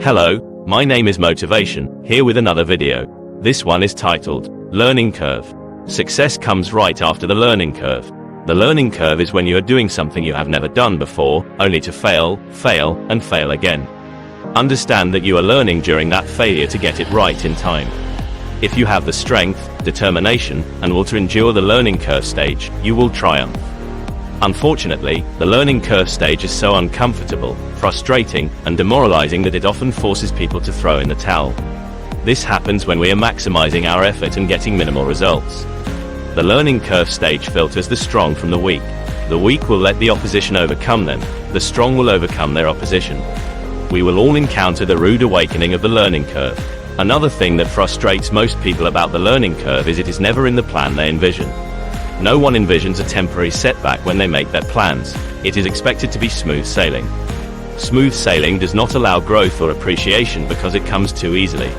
Hello, my name is Motivation, here with another video. This one is titled, Learning Curve. Success comes right after the learning curve. The learning curve is when you are doing something you have never done before, only to fail, and fail again. Understand that you are learning during that failure to get it right in time. If you have the strength, determination, and will to endure the learning curve stage, you will triumph. Unfortunately, the learning curve stage is so uncomfortable, frustrating, and demoralizing that it often forces people to throw in the towel. This happens when we are maximizing our effort and getting minimal results. The learning curve stage filters the strong from the weak. The weak will let the opposition overcome them, the strong will overcome their opposition. We will all encounter the rude awakening of the learning curve. Another thing that frustrates most people about the learning curve is it is never in the plan they envision. No one envisions a temporary setback when they make their plans. It is expected to be smooth sailing. Smooth sailing does not allow growth or appreciation because it comes too easily.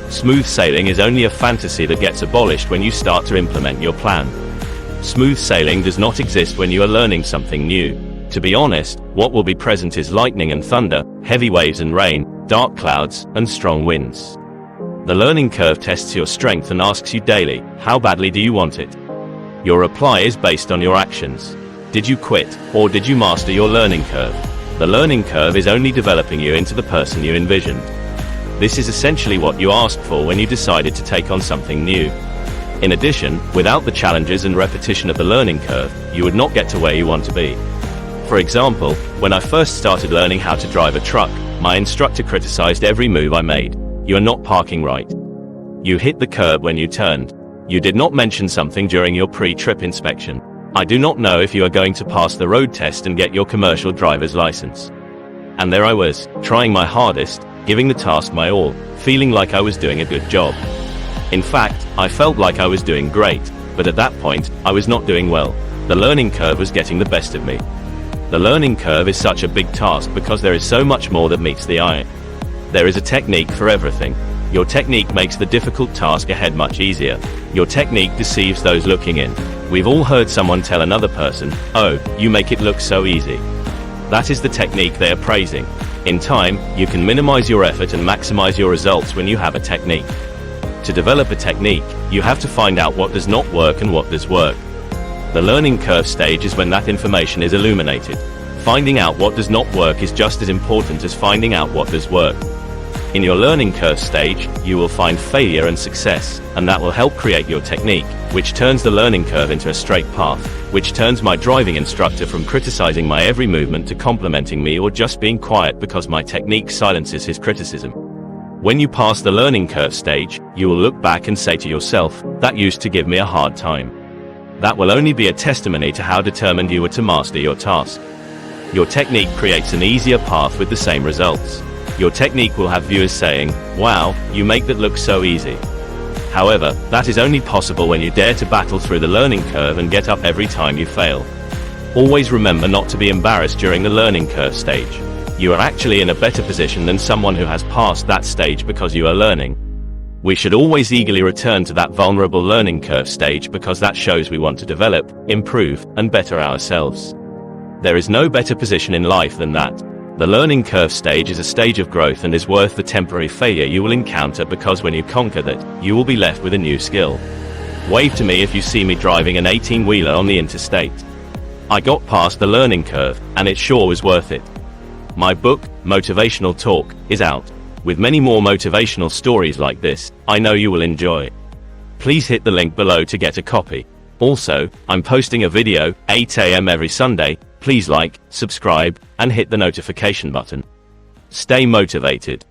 Smooth sailing is only a fantasy that gets abolished when you start to implement your plan. Smooth sailing does not exist when you are learning something new. To be honest, what will be present is lightning and thunder, heavy waves and rain, dark clouds, and strong winds. The learning curve tests your strength and asks you daily, how badly do you want it? Your reply is based on your actions. Did you quit, or did you master your learning curve? The learning curve is only developing you into the person you envisioned. This is essentially what you asked for when you decided to take on something new. In addition, without the challenges and repetition of the learning curve, you would not get to where you want to be. For example, when I first started learning how to drive a truck, my instructor criticized every move I made. You are not parking right. You hit the curb when you turned. You did not mention something during your pre-trip inspection. I do not know if you are going to pass the road test and get your commercial driver's license. And there I was, trying my hardest, giving the task my all, feeling like I was doing a good job. In fact, I felt like I was doing great, but at that point, I was not doing well. The learning curve was getting the best of me. The learning curve is such a big task because there is so much more that meets the eye. There is a technique for everything. Your technique makes the difficult task ahead much easier. Your technique deceives those looking in. We've all heard someone tell another person, "Oh, you make it look so easy." That is the technique they are praising. In time, you can minimize your effort and maximize your results when you have a technique. To develop a technique, you have to find out what does not work and what does work. The learning curve stage is when that information is illuminated. Finding out what does not work is just as important as finding out what does work. In your learning curve stage, you will find failure and success, and that will help create your technique, which turns the learning curve into a straight path, which turns my driving instructor from criticizing my every movement to complimenting me or just being quiet because my technique silences his criticism. When you pass the learning curve stage, you will look back and say to yourself, that used to give me a hard time. That will only be a testimony to how determined you were to master your task. Your technique creates an easier path with the same results. Your technique will have viewers saying, "Wow, you make that look so easy." However, that is only possible when you dare to battle through the learning curve and get up every time you fail. Always remember not to be embarrassed during the learning curve stage. You are actually in a better position than someone who has passed that stage because you are learning. We should always eagerly return to that vulnerable learning curve stage because that shows we want to develop, improve, and better ourselves. There is no better position in life than that. The learning curve stage is a stage of growth and is worth the temporary failure you will encounter because when you conquer that, you will be left with a new skill. Wave to me if you see me driving an 18-wheeler on the interstate. I got past the learning curve, and it sure was worth it. My book, Motivational Talk, is out. With many more motivational stories like this, I know you will enjoy. Please hit the link below to get a copy. Also, I'm posting a video, 8 AM every Sunday. Please like, subscribe, and hit the notification button. Stay motivated.